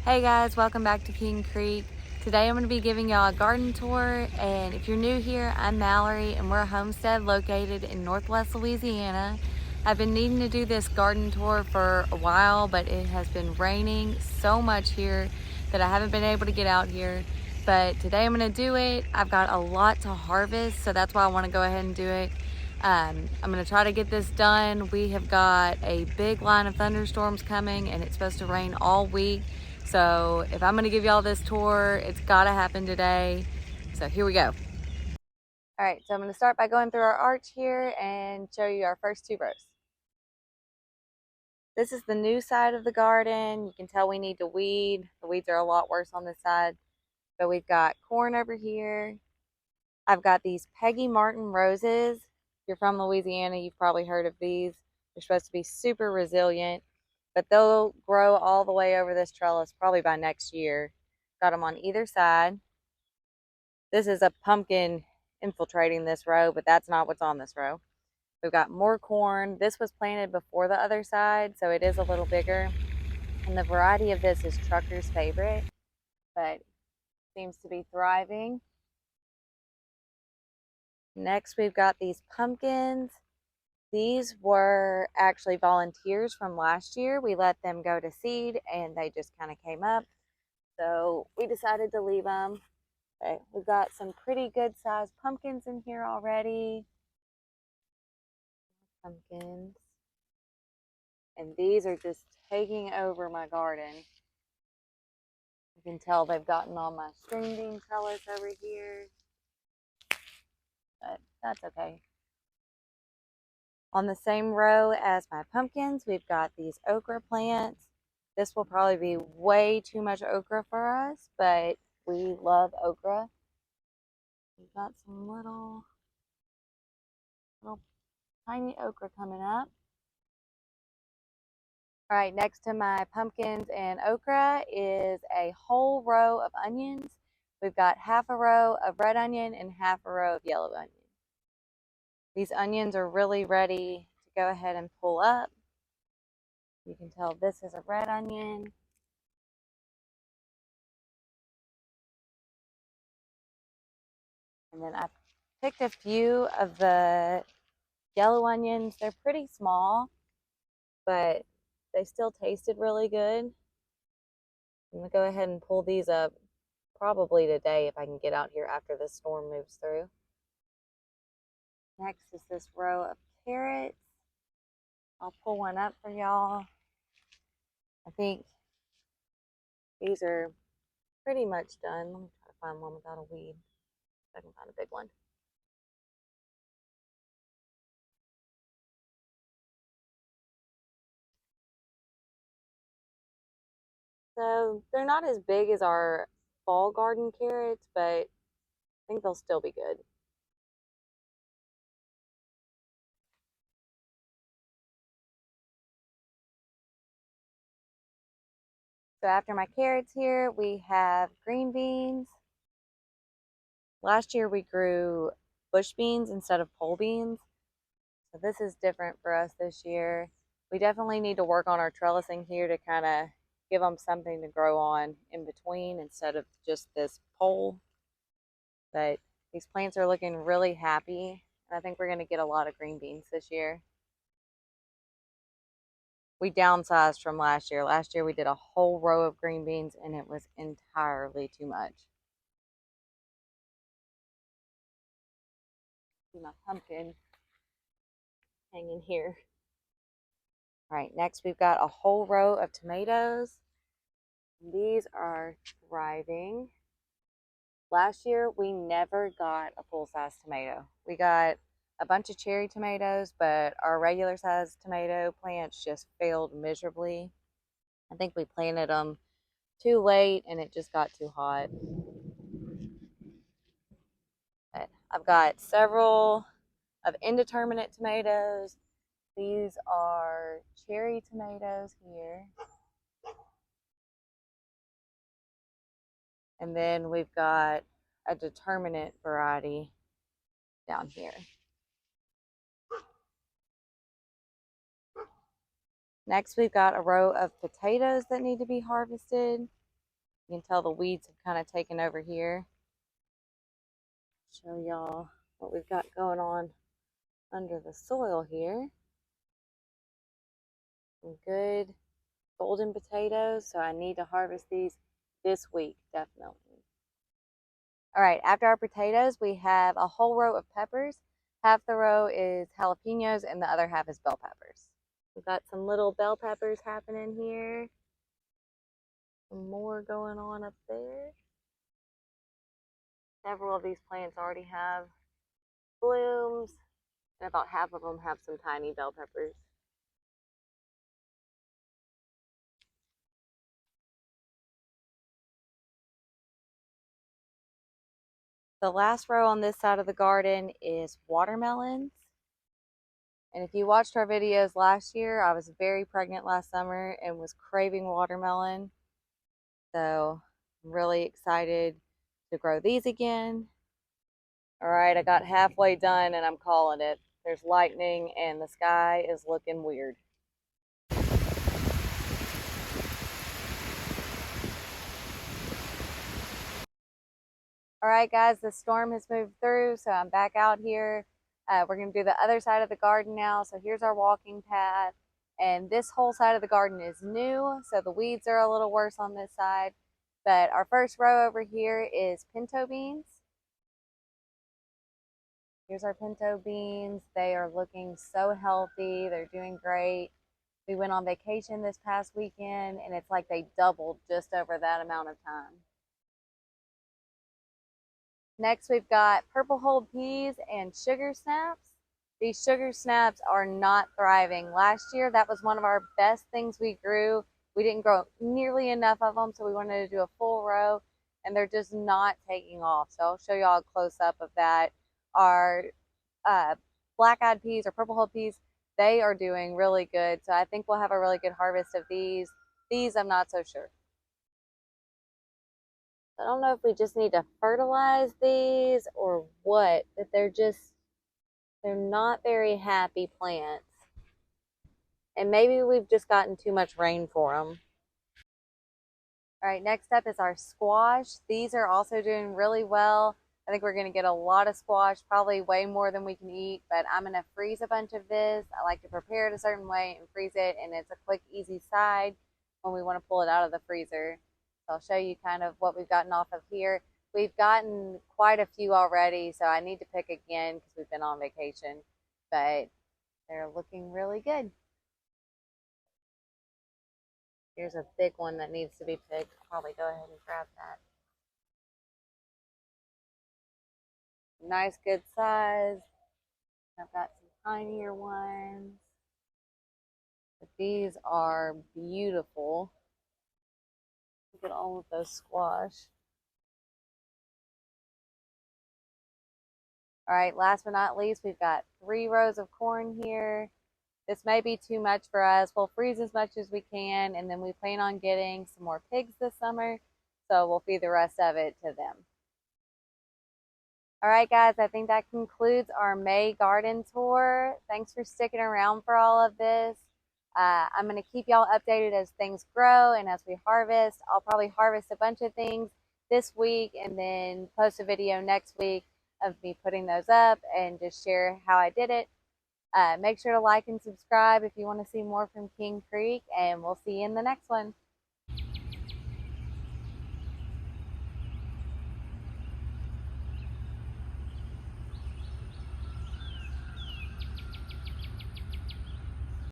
Hey guys, welcome back to King Creek. Today I'm going to be giving y'all a garden tour, and if you're new here, I'm Mallory and we're a homestead located in Northwest Louisiana. I've been needing to do this garden tour for a while, but it has been raining so much here that I haven't been able to get out here. But today I'm going to do it. I've got a lot to harvest, so that's why I want to go ahead and do it. I'm going to try to get this done. We have got a big line of thunderstorms coming and it's supposed to rain all week. So if I'm gonna give y'all this tour, it's gotta happen today. So here we go. All right, so I'm gonna start by going through our arch here and show you our first two rows. This is the new side of the garden. You can tell we need to weed. The weeds are a lot worse on this side. But we've got corn over here. I've got these Peggy Martin roses. If you're from Louisiana, you've probably heard of these. They're supposed to be super resilient, but they'll grow all the way over this trellis probably by next year. Got them on either side. This is a pumpkin infiltrating this row, but that's not what's on this row. We've got more corn. This was planted before the other side, so it is a little bigger. And the variety of this is Trucker's Favorite, but seems to be thriving. Next, we've got these pumpkins. These were actually volunteers from last year. We let them go to seed and they just kind of came up. So we decided to leave them. Okay, we've got some pretty good sized pumpkins in here already. Pumpkins. And these are just taking over my garden. You can tell they've gotten on my string bean trellis over here. But that's okay. On the same row as my pumpkins, we've got these okra plants. This will probably be way too much okra for us, but we love okra. We've got some little tiny okra coming up. All right, next to my pumpkins and okra is a whole row of onions. We've got half a row of red onion and half a row of yellow onion. These onions are really ready to go ahead and pull up. You can tell this is a red onion. And then I picked a few of the yellow onions. They're pretty small, but they still tasted really good. I'm gonna go ahead and pull these up probably today if I can get out here after this storm moves through. Next is this row of carrots. I'll pull one up for y'all. I think these are pretty much done. Let me try to find one without a weed. If I can find a big one. So they're not as big as our fall garden carrots, but I think they'll still be good. So after my carrots here, we have green beans. Last year we grew bush beans instead of pole beans. So this is different for us this year. We definitely need to work on our trellising here to kind of give them something to grow on in between instead of just this pole. But these plants are looking really happy. And I think we're going to get a lot of green beans this year. We downsized from last year. Last year we did a whole row of green beans and it was entirely too much. See my pumpkin hanging here. All right, next we've got a whole row of tomatoes. These are thriving. Last year we never got a full-size tomato. We got a bunch of cherry tomatoes, but our regular size tomato plants just failed miserably. I think we planted them too late and it just got too hot. But I've got several of indeterminate tomatoes. These are cherry tomatoes here. And then we've got a determinate variety down here. Next, we've got a row of potatoes that need to be harvested. You can tell the weeds have kind of taken over here. Show y'all what we've got going on under the soil here. Some good golden potatoes, so I need to harvest these this week, definitely. All right, after our potatoes, we have a whole row of peppers. Half the row is jalapenos and the other half is bell peppers. We've got some little bell peppers happening here. Some more going on up there. Several of these plants already have blooms, and about half of them have some tiny bell peppers. The last row on this side of the garden is watermelons. And if you watched our videos last year, I was very pregnant last summer and was craving watermelon. So I'm really excited to grow these again. All right, I got halfway done and I'm calling it. There's lightning and the sky is looking weird. All right, guys, the storm has moved through, so I'm back out here. We're going to do the other side of the garden now. So here's our walking path. And this whole side of the garden is new, so the weeds are a little worse on this side. But our first row over here is pinto beans. Here's our pinto beans. They are looking so healthy. They're doing great. We went on vacation this past weekend, and it's like they doubled just over that amount of time. Next, we've got purple hulled peas and sugar snaps. These sugar snaps are not thriving. Last year, that was one of our best things we grew. We didn't grow nearly enough of them, so we wanted to do a full row, and they're just not taking off. So I'll show you all a close-up of that. Our black-eyed peas or purple hulled peas, they are doing really good. So I think we'll have a really good harvest of these. These, I'm not so sure. I don't know if we just need to fertilize these or what, but they're not very happy plants. And maybe we've just gotten too much rain for them. All right, next up is our squash. These are also doing really well. I think we're going to get a lot of squash, probably way more than we can eat, but I'm going to freeze a bunch of this. I like to prepare it a certain way and freeze it, and it's a quick, easy side when we want to pull it out of the freezer. So I'll show you kind of what we've gotten off of here. We've gotten quite a few already, so I need to pick again because we've been on vacation, but they're looking really good. Here's a big one that needs to be picked. I'll probably go ahead and grab that. Nice, good size. I've got some tinier ones. But these are beautiful. Look at all of those squash. All right, last but not least, we've got 3 rows of corn here. This may be too much for us. We'll freeze as much as we can, and then we plan on getting some more pigs this summer, so we'll feed the rest of it to them. All right, guys, I think that concludes our May garden tour. Thanks for sticking around for all of this. I'm going to keep y'all updated as things grow and as we harvest. I'll probably harvest a bunch of things this week and then post a video next week of me putting those up and just share how I did it. Make sure to like and subscribe if you want to see more from King Creek, and we'll see you in the next one.